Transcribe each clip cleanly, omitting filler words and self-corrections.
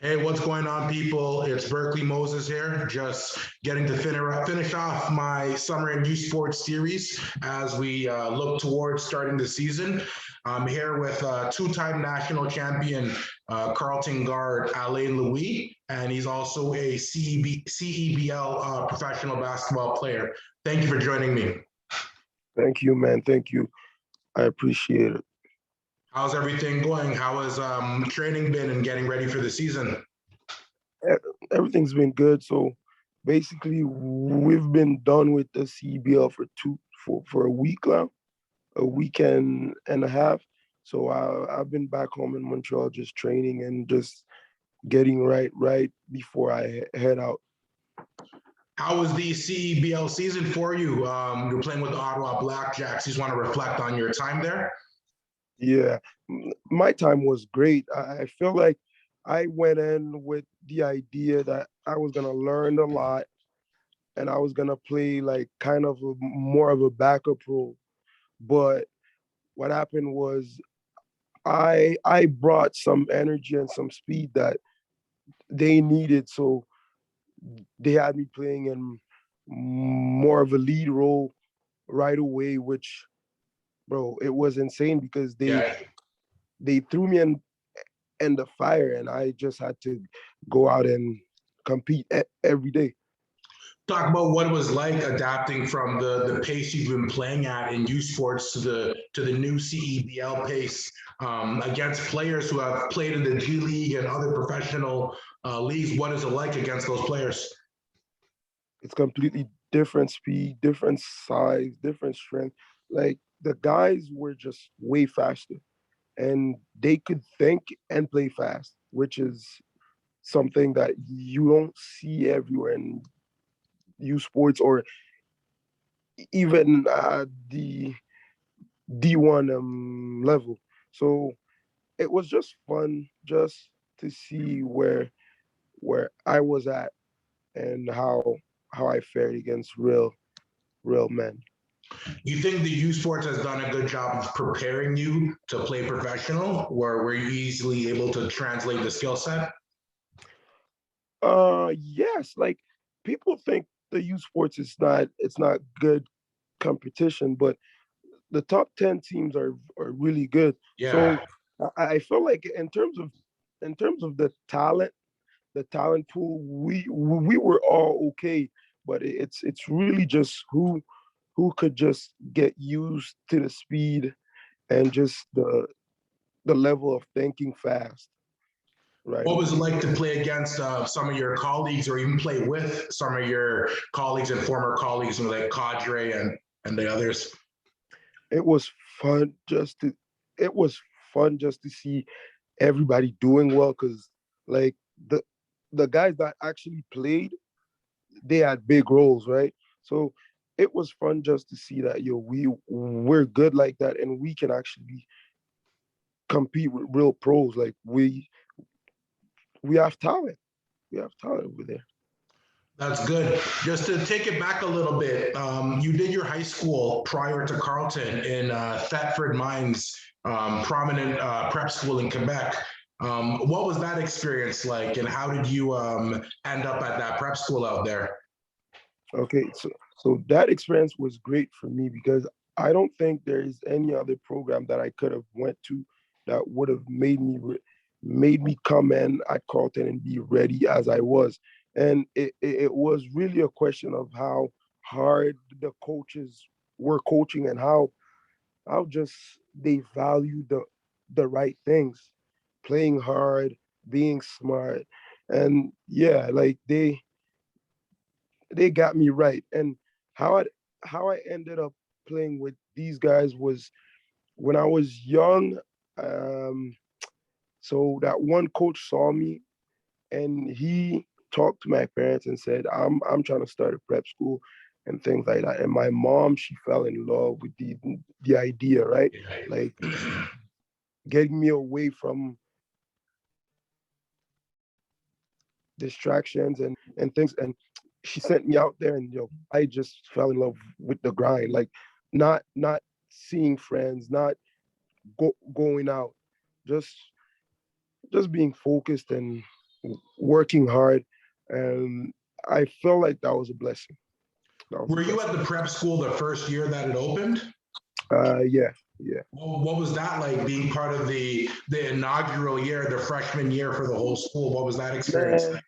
Hey, what's going on, people? It's Berkeley Moses here, just getting to finish off my summer and youth sports series as we look towards starting the season. I'm here with two-time national champion Carleton guard Alain Louis, and he's also a CEBL professional basketball player. Thank you for joining me. Thank you, man. Thank you. I appreciate it. How's everything going? How has training been and getting ready for the season? Everything's been good. So basically, we've been done with the CBL for a week now, a weekend and a half. So I've been back home in Montreal, just training and just getting right before I head out. How was the CEBL season for you? You're playing with the Ottawa Blackjacks. You just want to reflect on your time there? Yeah, my time was great. I feel like I went in with the idea that I was gonna learn a lot and I was gonna play like kind of more of a backup role. But what happened was I brought some energy and some speed that they needed, so they had me playing in more of a lead role right away, which bro, it was insane because Yeah. they threw me in the fire and I just had to go out and compete every day. Talk about what it was like adapting from the pace you've been playing at in youth sports to the new CEBL pace against players who have played in the G League and other professional leagues. What is it like against those players? It's completely different speed, different size, different strength. Like the guys were just way faster and they could think and play fast, which is something that you don't see everywhere in youth sports or even the D1 level. So it was just fun just to see where I was at and how I fared against real men. You think the youth sports has done a good job of preparing you to play professional, where were you easily able to translate the skill set? Yes, like people think the youth sports is not it's not good competition, but the top 10 teams are really good. Yeah. So I feel like in terms of the talent pool, we were all okay, but it's really just who could just get used to the speed and just the level of thinking fast right What was it away. like to play against some of your colleagues or even play with some of your colleagues and former colleagues like Cadre and the others? It was fun just to it was fun just to see everybody doing well because like the guys that actually played, they had big roles, right? So it was fun just to see that we're good like that and we can actually compete with real pros. Like we have talent. We have talent over there. That's good. Just to take it back a little bit, you did your high school prior to Carleton in Thetford Mines, prominent prep school in Quebec. What was that experience like, and how did you end up at that prep school out there? Okay, so that experience was great for me because I don't think there is any other program that I could have went to that would have made me come in at Carleton and be ready as I was. And it was really a question of how hard the coaches were coaching and how just they value the right things, playing hard, being smart, and yeah, like they got me right. And how I how I ended up playing with these guys was when I was young. Um, so that one coach saw me and he talked to my parents and said, I'm trying to start a prep school and things like that. And my mom, she fell in love with the idea, right? Like getting me away from distractions and things. And she sent me out there and I just fell in love with the grind. Like not seeing friends, not going out, just just being focused and working hard, and I felt like that was a blessing. That was a Were you at blessing. the prep school the first year that it opened? Yeah, yeah. What was that like being part of the inaugural year, the freshman year for the whole school? What was that experience Man, like?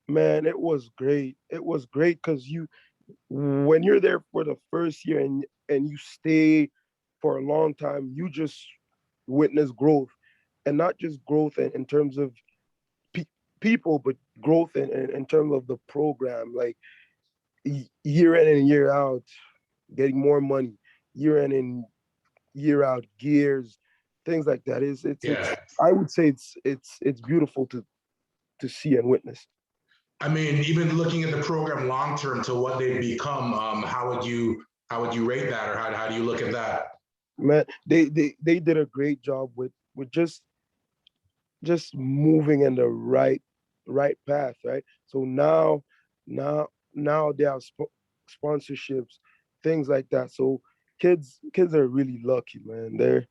man, it was great. It was great because when you're there for the first year and you stay for a long time, you just witness growth, and not just growth in terms of pe- people, but growth in terms of the program. Like year in and year out, getting more money, year in and year out, gears, things like that. It's Yeah. I would say it's beautiful to see and witness. I mean, even looking at the program long term to what they've become, how would you rate that, or how do you look at that? Man, they did a great job with just moving in the right path, right? So now they have sponsorships, things like that. So kids are really lucky, man.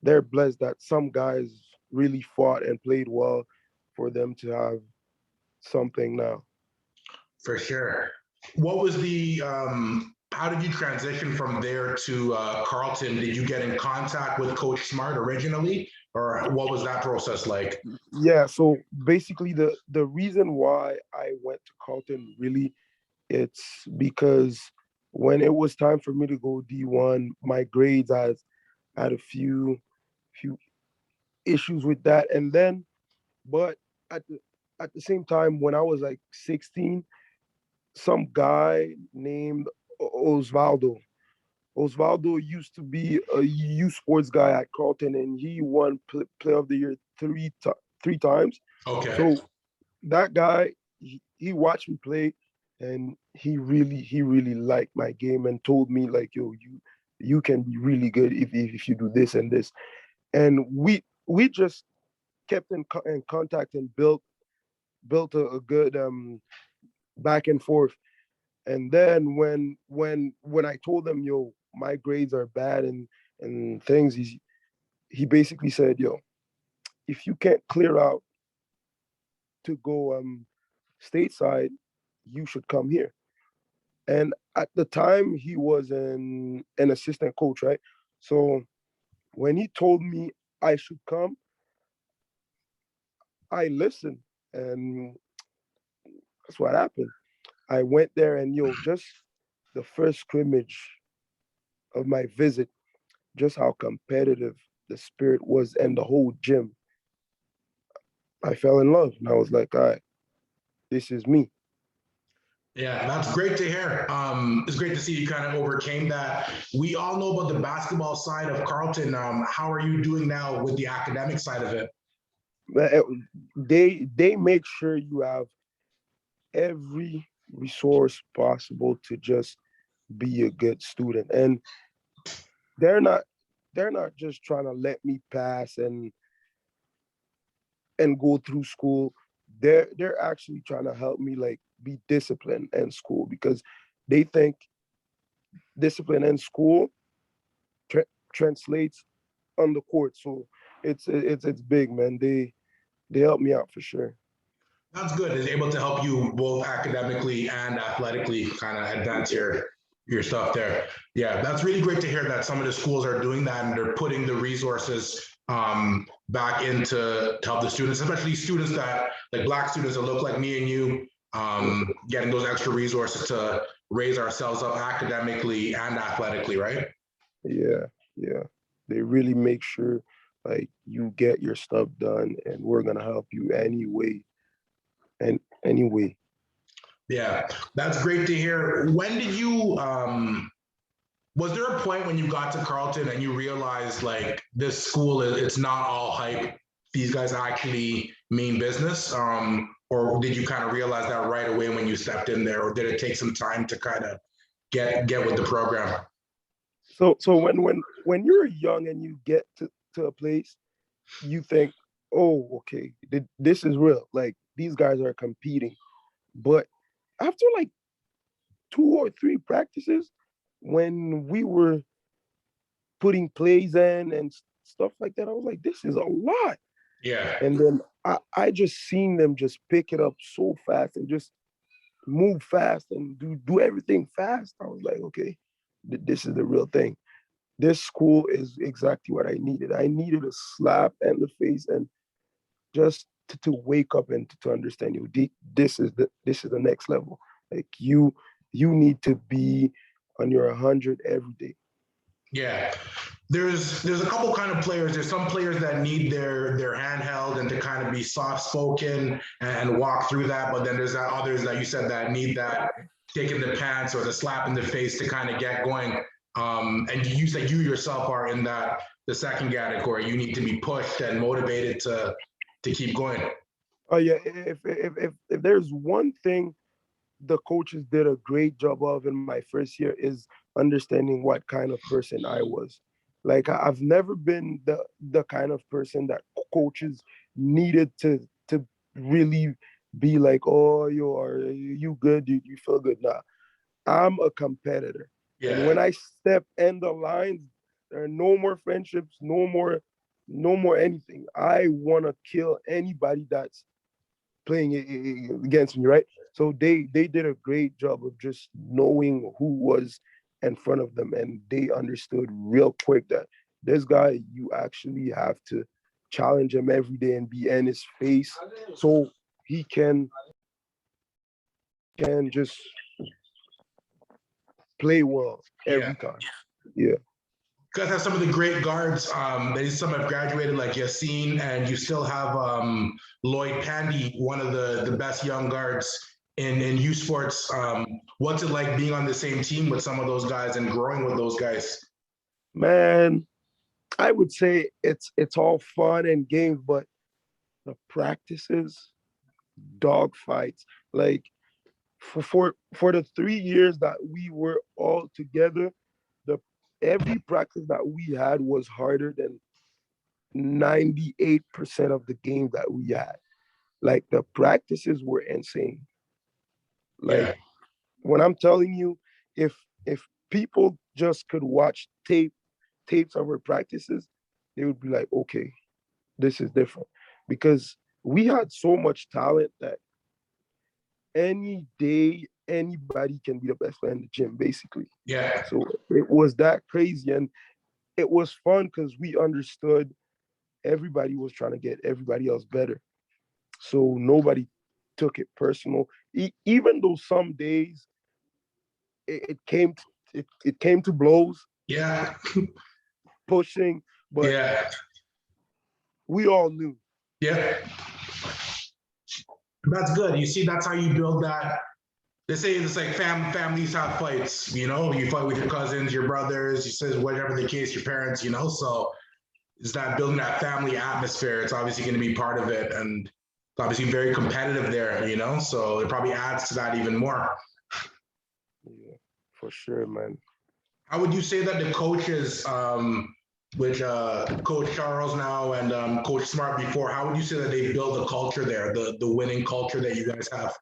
They're blessed that some guys really fought and played well for them to have something now. For sure. What was how did you transition from there to Carleton? Did you get in contact with Coach Smart originally, or what was that process like? Yeah, so basically the reason why I went to Carlton really, it's because when it was time for me to go D1, my grades had a few issues with that. And then but at the same time, when I was like 16, some guy named Osvaldo. Osvaldo used to be a youth sports guy at Carlton, and he won Player of the Year three times. Okay. So that guy, he watched me play, and he really liked my game and told me like, yo, you can be really good if you do this and this. And we just kept in contact and built a good back and forth. And then when I told him, yo, my grades are bad and things, he basically said, yo, if you can't clear out to go stateside, you should come here. And at the time, he was an assistant coach, right? So when he told me I should come, I listened, and that's what happened. I went there, and yo, just the first scrimmage of my visit, just how competitive the spirit was and the whole gym. I fell in love, and I was like, all right, this is me. Yeah, that's great to hear. It's great to see you kind of overcame that. We all know about the basketball side of Carleton. How are you doing now with the academic side of it? They make sure you have every resource possible to just be a good student, and they're not they're not just trying to let me pass and go through school. They're actually trying to help me like be disciplined in school, because they think discipline in school tra- translates on the court. So it's big, man. They help me out for sure. That's good. Is able to help you both academically and athletically kind of advance your stuff there. Yeah, that's really great to hear that some of the schools are doing that and they're putting the resources back into to help the students, especially students that like Black students that look like me and you, getting those extra resources to raise ourselves up academically and athletically, right? Yeah, yeah. They really make sure like you get your stuff done, and we're gonna help you anyway and anyway. Yeah, that's great to hear. When did you was there a point when you got to Carleton and you realized like this school is it's not all hype? These guys actually mean business, or did you kind of realize that right away when you stepped in there, or did it take some time to kind of get with the program? So when you're young and you get to a place, you think, oh, okay, this is real. Like these guys are competing. But after like two or three practices, when we were putting plays in and stuff like that, I was like, this is a lot. Yeah, And then I just seen them just pick it up so fast and just move fast and do everything fast. I was like, okay, this is the real thing. This school is exactly what I needed. I needed a slap in the face and just to wake up and to understand you. This is the next level. Like you need to be on your 100 every day. Yeah. There's a couple kind of players. There's some players that need their handheld and to kind of be soft spoken and walk through that. But then there's others that you said that need that kick in the pants or the slap in the face to kind of get going. And you said you yourself are in that the second category. You need to be pushed and motivated to keep going. Oh yeah, if there's one thing the coaches did a great job of in my first year is understanding what kind of person I was. Like I've never been the kind of person that coaches needed to really be like, oh, you good, you feel good. Nah, I'm a competitor. And Yeah. when I step in the lines, there are no more friendships, no more anything. I want to kill anybody that's playing against me, right? So they did a great job of just knowing who was in front of them, and they understood real quick that this guy, you actually have to challenge him every day and be in his face so he can just play well Yeah. every time. Yeah. You guys have some of the great guards. Some have graduated, like Yassine, and you still have Lloyd Pandy, one of the best young guards in U Sports. What's it like being on the same team with some of those guys and growing with those guys? Man, I would say it's all fun and games, but the practices, dog fights, like for the 3 years that we were all together, the every practice that we had was harder than 98% of the games that we had. Like the practices were insane. Like Yeah, when I'm telling you, if people just could watch tapes of our practices, they would be like, okay, this is different. Because we had so much talent that any day anybody can be the best player in the gym, basically. yeah, So it was that crazy. And it was fun because we understood everybody was trying to get everybody else better. So nobody took it personal. Even though some days it came it came to blows, yeah, pushing, but yeah, we all knew. yeah. That's good. You see, that's how you build that. They say it's like families have fights. You fight with your cousins, your brothers, you says whatever the case, your parents. So is that building that family atmosphere? It's obviously going to be part of it, and it's obviously very competitive there. So it probably adds to that even more. Yeah, for sure, man. How would you say that the coaches, which Coach Charles now and Coach Smart before, how would you say that they build the culture there, the winning culture that you guys have?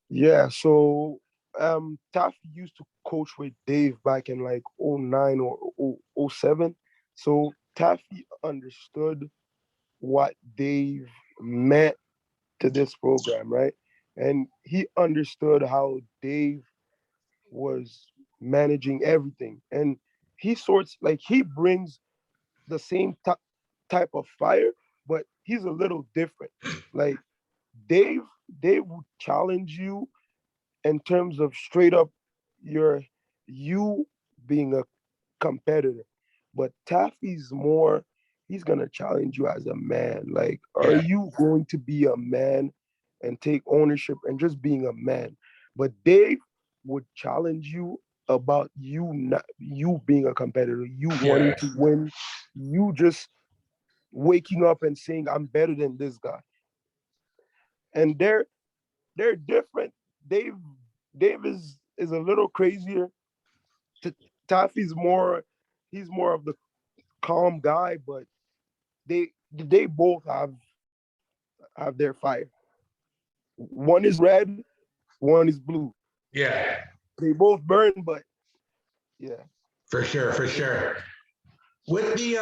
Yeah, so Taffy used to coach with Dave back in like '09 or '07. So Taffy understood what Dave meant to this program, right? And he understood how Dave was managing everything. And he brings the same type of fire, but he's a little different. Like Dave, Dave would challenge you in terms of straight up your you being a competitor. But Taffy's more, he's gonna challenge you as a man. Like, are Yeah, you going to be a man and take ownership and just being a man? But Dave would challenge you about you not you being a competitor, you wanting yeah, to win, you just waking up and saying, I'm better than this guy. And they're different. Dave Dave is a little crazier. Taffy's more he's more of the calm guy, but they both have their fire. One is red, one is blue. yeah, They both burn, but yeah. for sure, for sure. With the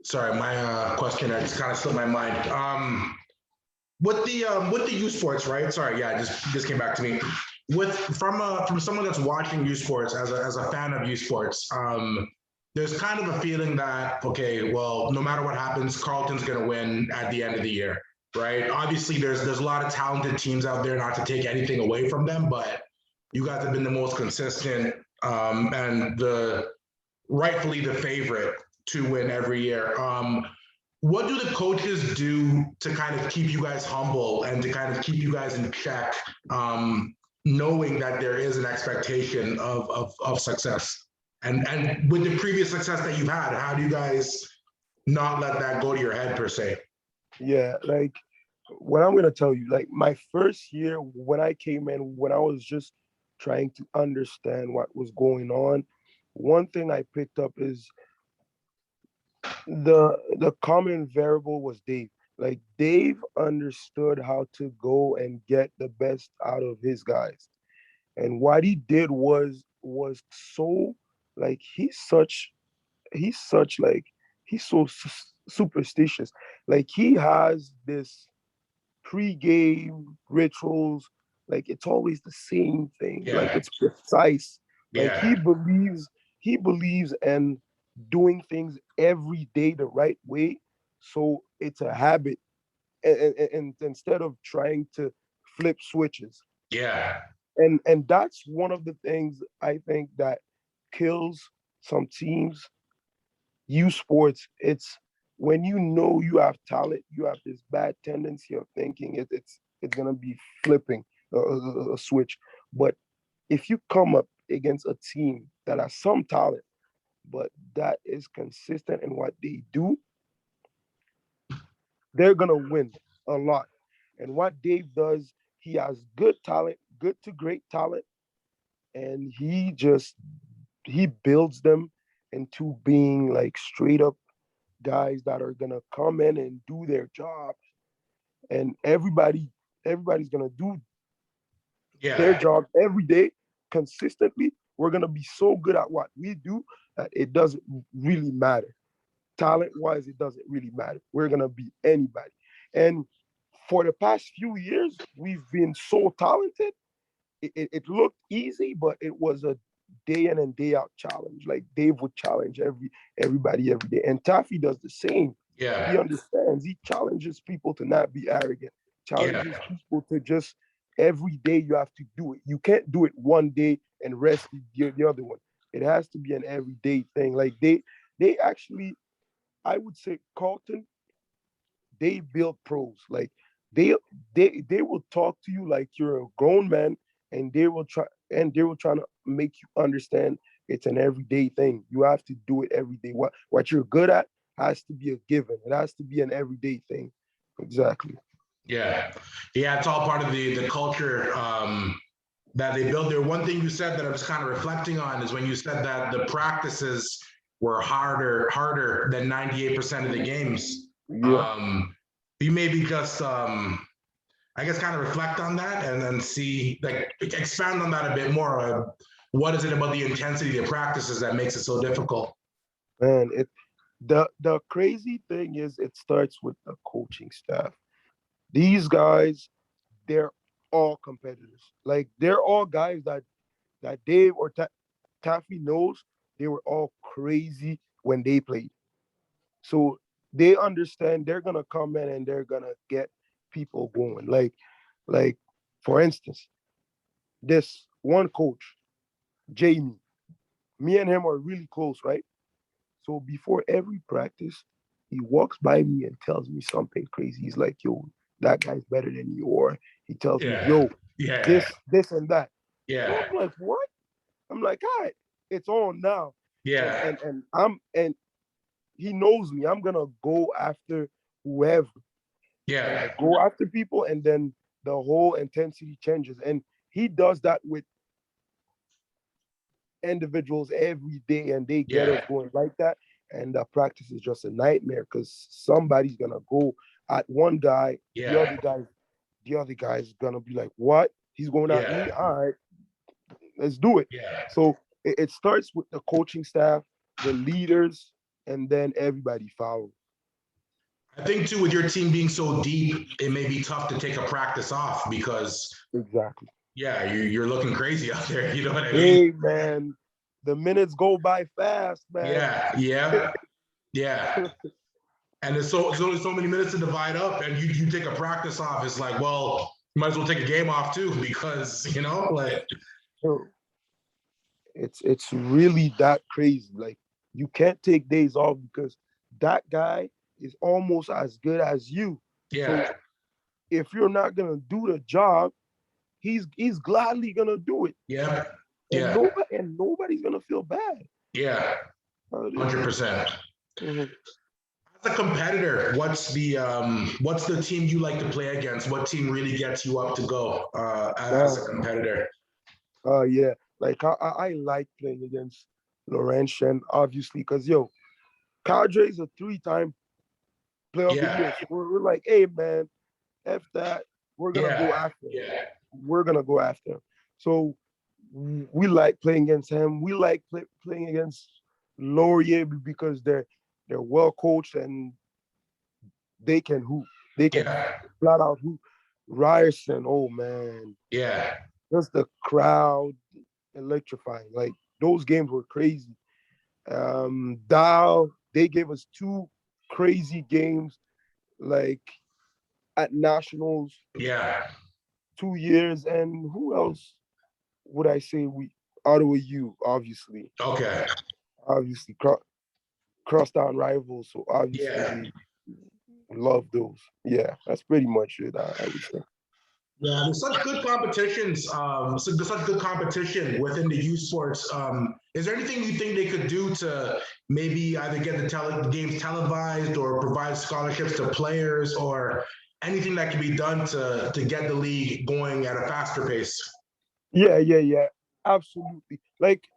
Sorry, my question I just kind of slipped my mind. With the youth sports, right? Sorry, yeah, just came back to me. From someone that's watching youth sports as a fan of youth sports, there's kind of a feeling that okay, well, no matter what happens, Carleton's going to win at the end of the year, right? Obviously, there's a lot of talented teams out there, not to take anything away from them, but you guys have been the most consistent and the rightfully the favorite to win every year. What do the coaches do to kind of keep you guys humble and to kind of keep you guys in check, knowing that there is an expectation of success? And with the previous success that you've had, how do you guys not let that go to your head per se? Yeah, like what I'm gonna tell you, like my first year when I came in, when I was just trying to understand what was going on, one thing I picked up is the common variable was Dave. Like Dave understood how to go and get the best out of his guys. And what he did was so like he's such like he's so superstitious. Like he has this pre-game rituals, like it's always the same thing, like Yeah, it's precise. Like yeah, he believes in doing things every day the right way, so it's a habit, and instead of trying to flip switches. yeah, And that's one of the things I think that kills some teams. You sports, it's when you know you have talent, you have this bad tendency of thinking it's gonna be flipping a switch. But if you come up against a team that has some talent, but that is consistent in what they do, they're gonna win a lot. And what Dave does, he has good talent, good to great talent, and he builds them into being like straight up guys that are gonna come in and do their job, and everybody's gonna do their yeah, job every day consistently. We're gonna be so good at what we do that it doesn't really matter. Talent wise, it doesn't really matter. We're gonna beat anybody. And for the past few years, we've been so talented. It looked easy, but it was a day in and day out challenge. Like Dave would challenge everybody every day, and Taffy does the same. He yeah, understands. He challenges people to not be arrogant. yeah, Challenges people to just every day you have to do it. You can't do it one day and rest the other one. It has to be an everyday thing. Like they actually, I would say Carlton, they build pros. Like they they will talk to you like you're a grown man, and they will try to make you understand it's an everyday thing. You have to do it every day. What you're good at has to be a given. It has to be an everyday thing. Exactly. yeah, yeah. It's all part of the culture that they build there. One thing you said that I was kind of reflecting on is when you said that the practices were harder than 98% of the games. Yeah. Um, you maybe just, I guess, kind of reflect on that and then see, like, expand on that a bit more. What is it about the intensity of the practices that makes it so difficult? Man, the crazy thing is it starts with the coaching staff. These guys, they're all competitors. Like they're all guys that Dave or Taffy knows they were all crazy when they played. So they understand they're gonna come in and they're gonna get people going. Like for instance, this one coach, Jamie, me and him are really close, right? So before every practice, he walks by me and tells me something crazy. He's like, yo, that guy's better than you. Or he tells me, Yeah, yo, yeah, this and that. So yeah, I'm like, what? I'm like, all right, it's on now. And yeah, and and I'm and he knows me. I'm gonna go after whoever. And I yeah, go after people, and then the whole intensity changes. And he does that with individuals every day, and they get us yeah, going like that. And the practice is just a nightmare because somebody's gonna go at one guy, yeah, the other guy's gonna be like, "What? He's going at me? yeah, All right, let's do it." yeah, So it starts with the coaching staff, the leaders. and then everybody fouls. I think too, with your team being so deep, it may be tough to take a practice off because, Exactly. yeah, you're looking crazy out there. You know what I mean? Hey man, the minutes go by fast, man. Yeah, yeah, yeah. And there's only so many minutes to divide up, and you take a practice off. It's like, well, you might as well take a game off too, because like, It's really that crazy. Like you can't take days off because that guy is almost as good as you. So yeah, if you're not gonna do the job, he's gladly gonna do it, yeah, and yeah, nobody's gonna feel bad. yeah, 100%. Mhm. As a competitor, what's the team you like to play against? What team really gets you up to go as a Uh, competitor? yeah, like I like playing against Laurentian, obviously, because Cadre's a three-time player of the Yeah, year. So we're like, hey man, F that. We're gonna go yeah, after him. yeah, We're gonna go after him. So we like playing against him. We like playing against Laurier because they're well coached and they can hoop. They can yeah, flat out hoop. Ryerson, oh man, yeah, just the crowd electrifying. Like those games were crazy. Dow, they gave us two crazy games, like at nationals yeah. 2 years. And who else would I say we Ottawa U, Okay. obviously crosstown rivals. So obviously Yeah. we love those. Yeah, that's pretty much it. I would say. Yeah, there's such good competitions, such good competition within the youth sports. Is there anything you think they could do to maybe either get the games televised or provide scholarships to players or anything that can be done to get the league going at a faster pace? Yeah. Absolutely. Like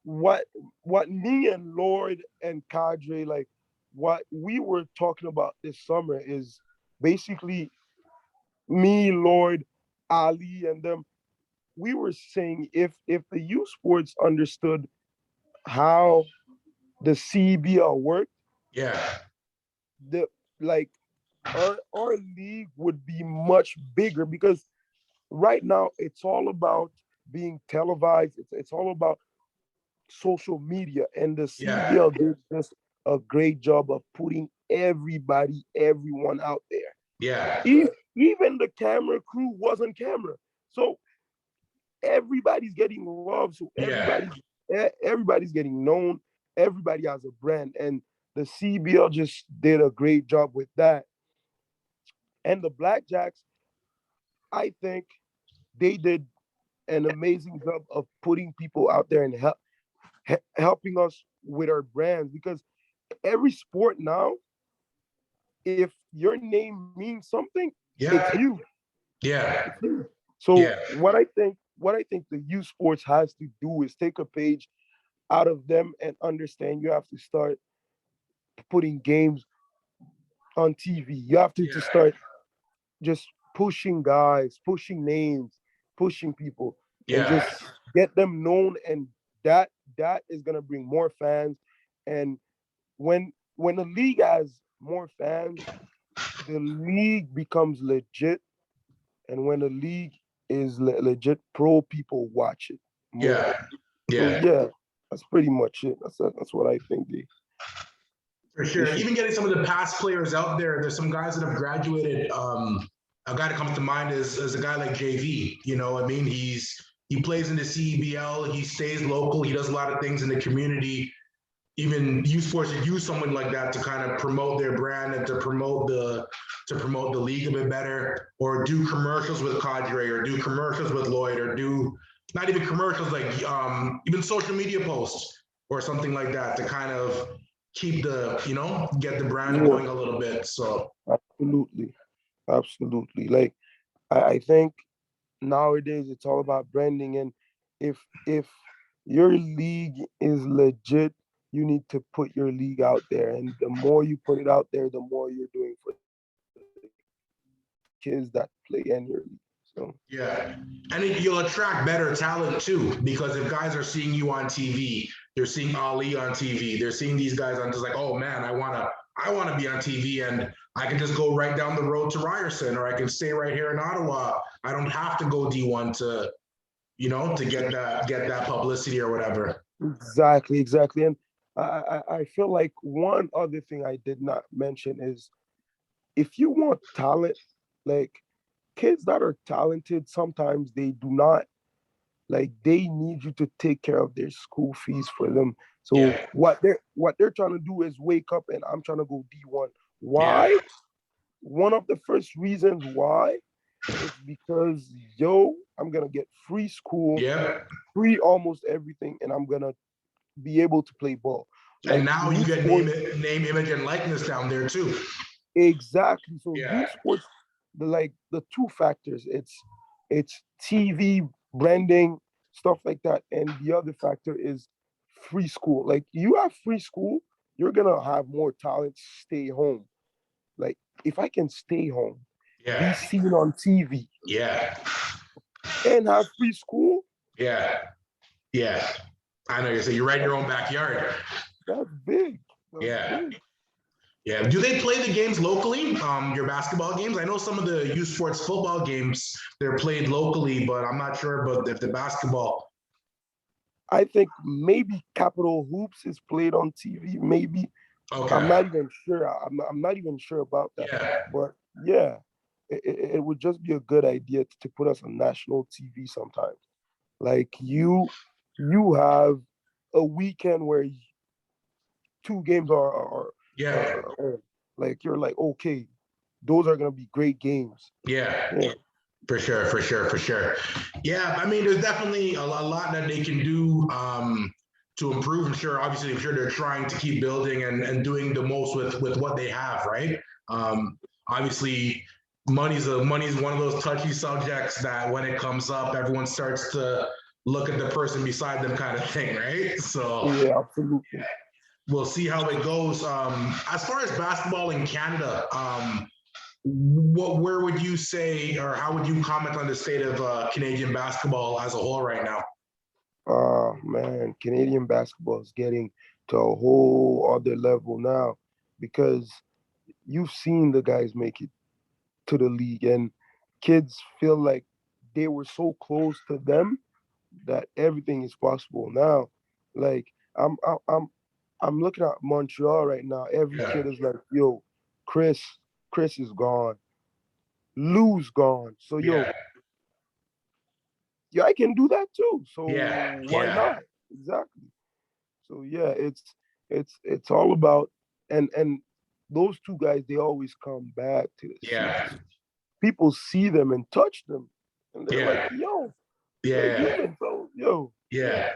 what what me and Lord and Cadre, like what we were talking about this summer is basically me, Lord, Ali, and them. We were saying if the youth sports understood how the CBL worked, Yeah. the like our league would be much bigger because right now it's all about being televised. It's all about social media, and the Yeah. CBL did just a great job of putting everyone out there. Yeah. Even the camera crew wasn't camera, so everybody's getting love. So Yeah. everybody's getting known. Everybody has a brand, and the CBL just did a great job with that. And the Blackjacks, I think they did an amazing job of putting people out there and helping us with our brands because every sport now, if your name means something, it's Yeah. you. Yeah. It's you. So Yeah. what I think the youth sports has to do is take a page out of them and understand you have to start putting games on TV. You have to Yeah. start just pushing guys, pushing names, pushing people, and Yeah. just get them known. And that is gonna bring more fans. And when the league has more fans, the league becomes legit. And when the league is legit, pro people watch it more. Yeah. So Yeah. yeah, that's pretty much it. That's what I think For they sure. should. Even getting some of the past players out there, there's some guys that have graduated. A guy that comes to mind is a guy like JV. You know, I mean, he plays in the CEBL, he stays local, he does a lot of things in the community. Even youth sports should use someone like that to kind of promote their brand and to promote the league a bit better, or do commercials with Cadre, or do commercials with Lloyd, or do not even commercials, like even social media posts or something like that to kind of keep get the brand Yeah, going a little bit. So absolutely, absolutely. Like I think nowadays it's all about branding, and if your league is legit, you need to put your league out there, and the more you put it out there, the more you're doing for the kids that play in your league. So yeah, and you'll attract better talent too, because if guys are seeing you on TV, They're seeing Ali on TV. They're seeing these guys on just like, oh man, I wanna be on TV, and I can just go right down the road to Ryerson, or I can stay right here in Ottawa. I don't have to go D1 to get that publicity or whatever. Exactly. And I feel like one other thing I did not mention is if you want talent, like kids that are talented, sometimes they do not like they need you to take care of their school fees for them. So Yeah, what they're trying to do is wake up and I'm trying to go D1. yeah, Why? One of the first reasons why is because I'm gonna get free school, yeah. free almost everything, and I'm gonna be able to play ball. And Like now you youth get sports, name, image, and likeness down there too. exactly. So Yeah, youth sports, the two factors, it's TV branding, stuff like that, and the other factor is free school. Like you have free school, you're gonna have more talent stay home. Like if I can stay home, be yeah, seen on TV, yeah, and have free school, yeah, yeah. I know you say you're right in your own backyard. that's big. That's Yeah. big. Yeah. Do they play the games locally? Your basketball games? I know some of the youth sports football games they're played locally, but I'm not sure about if the basketball. I think maybe Capital Hoops is played on TV. Maybe I'm Okay. not even sure. I'm not even sure about that. Yeah. But yeah, it would just be a good idea to put us on national TV sometimes. Like you have a weekend where two games Yeah. like you're like okay, those are gonna be great games. Yeah. Yeah, For sure. For sure. For sure. Yeah. I mean, there's definitely a lot that they can do to improve. I'm sure they're trying to keep building and doing the most with what they have, right? Obviously, money's one of those touchy subjects that when it comes up, everyone starts to look at the person beside them, kind of thing, right? So yeah, absolutely. we'll see how it goes. As far as basketball in Canada, where would you say, or how would you comment on the state of Canadian basketball as a whole right now? Man, Canadian basketball is getting to a whole other level now because you've seen the guys make it to the league, and kids feel like they were so close to them that everything is possible now. Like I'm I'm I'm I'm looking at Montreal right now. Every Yeah, kid is like, yo, Chris, Chris is gone, Lou's gone. So yeah, yeah, I can do that too. So yeah, why yeah, not? Exactly. So yeah, it's all about and those two guys they always come back to the city. yeah, People see them and touch them, and they're like, yeah, "Yo, they're yeah, human, bro. Yo, yeah, yeah.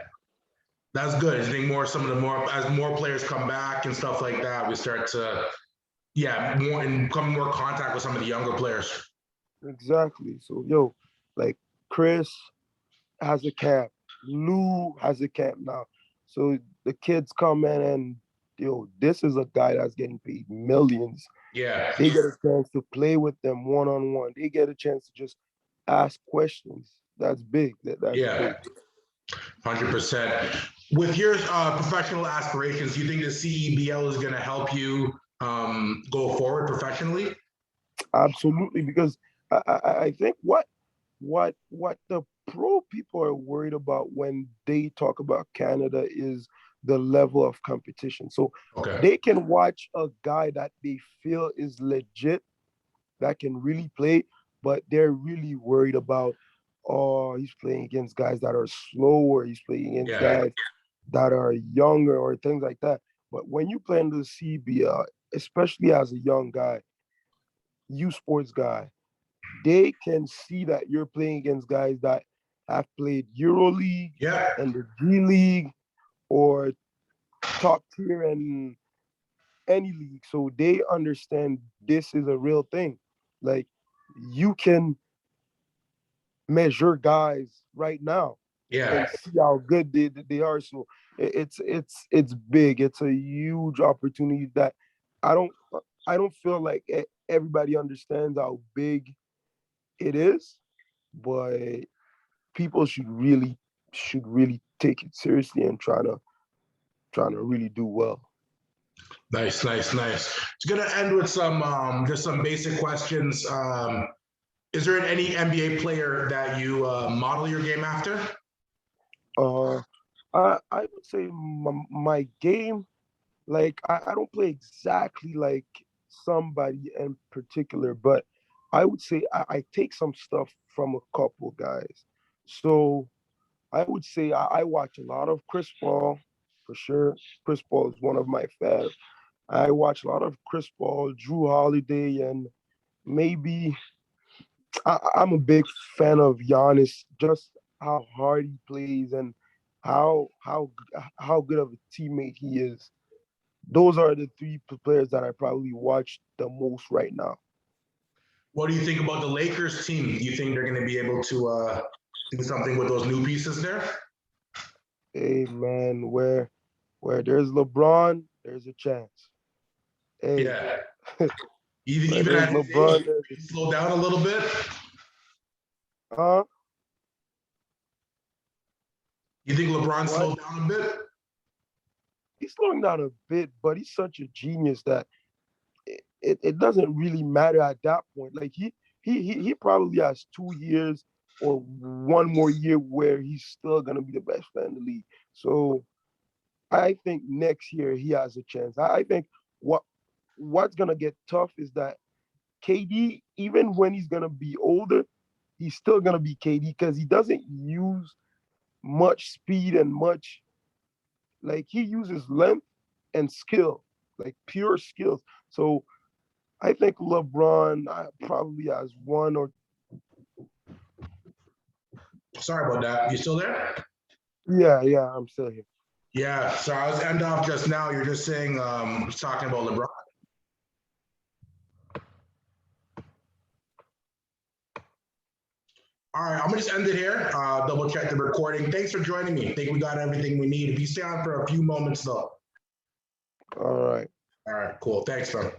That's good. I think some of the more as more players come back and stuff like that, we start to more and come more contact with some of the younger players. exactly." So like Chris has a camp, Lou has a camp now. So the kids come in and this is a guy that's getting paid millions. Yeah, They get a chance to play with them one on one. They get a chance to just ask questions. That's big. That's yeah, big. 100%. With your professional aspirations, do you think the CEBL is going to help you go forward professionally? Absolutely, because I think what the pro people are worried about when they talk about Canada is the level of competition. So Okay. they can watch a guy that they feel is legit, that can really play, but they're really worried about, oh, he's playing against guys that are slower, he's playing against Yeah. guys that are younger or things like that. But when you play in the CBL, especially as a young guy, you sports guy, they can see that you're playing against guys that have played EuroLeague Yeah. and the G League or top tier in any league. So they understand this is a real thing. Like you can measure guys right now Yeah. and see how good they are. So it's big. It's a huge opportunity that I don't I don't feel like everybody understands how big it is, but people should really take it seriously and try to trying to really do well. Nice. It's gonna end with some just some basic questions. Is there any NBA player that you model your game after? Uh, I would say my game, like I don't play exactly like somebody in particular, but I would say I take some stuff from a couple guys. So I would say I watch a lot of Chris Paul for sure. Chris Paul is one of my faves. I watch a lot of Chris Paul, Drew Holiday, and maybe I'm a big fan of Giannis. Just how hard he plays and how good of a teammate he is. Those are the three players that I probably watch the most right now. What do you think about the Lakers team? Do you think they're going to be able to do something with those new pieces there? Hey man, where there's LeBron, there's a chance. Hey, Yeah. where Even there's at his LeBron, age, slow down a little bit. huh? You think LeBron What? slowed down a bit? He's slowing down a bit, but he's such a genius that it doesn't really matter at that point. Like he probably has 2 years or one more year where he's still gonna be the best player in the league. So I think next year he has a chance. I think what's gonna get tough is that KD, even when he's gonna be older, he's still gonna be KD because he doesn't use much speed and much, like he uses length and skill, like pure skills. So I think LeBron probably has one or Sorry about that. You still there? yeah, I'm still here. Yeah. So I was end off just now. You're just saying, talking about LeBron. All right, I'm gonna just end it here. Double check the recording. Thanks for joining me. I think we got everything we need. If you stay on for a few moments though. All right. All right, cool. Thanks, bro.